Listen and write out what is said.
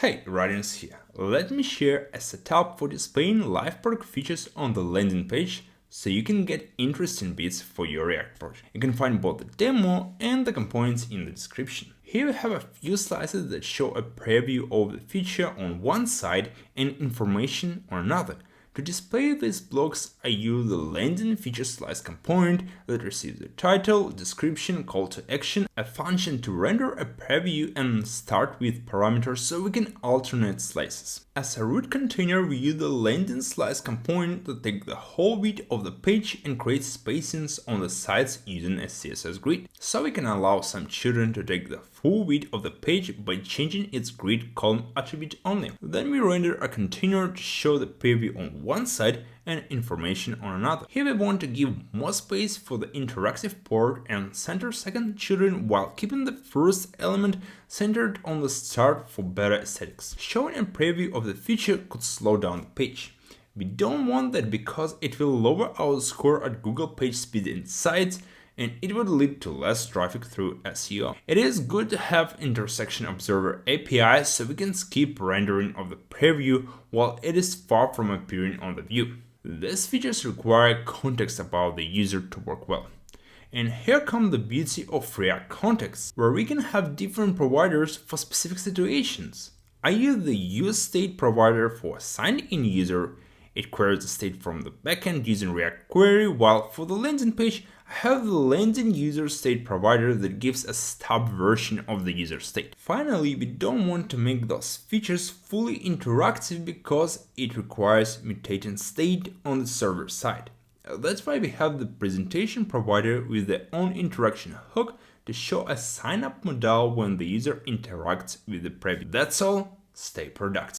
Hey, Radiance here. Let me share a setup for displaying live product features on the landing page so you can get interesting bits for your React project. You can find both the demo and the components in the description. Here we have a few slices that show a preview of the feature on one side and information on another. To display these blocks, I use the landing feature slice component that receives the title, description, call to action, a function to render a preview, and start with parameters so we can alternate slices. As a root container, we use the landing slice component to take the whole width of the page and create spacings on the sides using a CSS grid. So we can allow some children to take the full width of the page by changing its grid column attribute only. Then we render a container to show the preview on one side and information on another. Here we want to give more space for the interactive part and center second children while keeping the first element centered on the start for better aesthetics. Showing a preview of the feature could slow down the page. We don't want that because it will lower our score at Google PageSpeed and sites, and it would lead to less traffic through SEO. It is good to have Intersection Observer API so we can skip rendering of the preview while it is far from appearing on the view. These features require context about the user to work well. And here comes the beauty of React Context, where we can have different providers for specific situations. I use the useState provider for signed-in user. It queries the state from the backend using React Query, while for the landing page, I have the landing user state provider that gives a stub version of the user state. Finally, we don't want to make those features fully interactive because it requires mutating state on the server side. That's why we have the presentation provider with their own interaction hook to show a sign-up modal when the user interacts with the preview. That's all. Stay productive.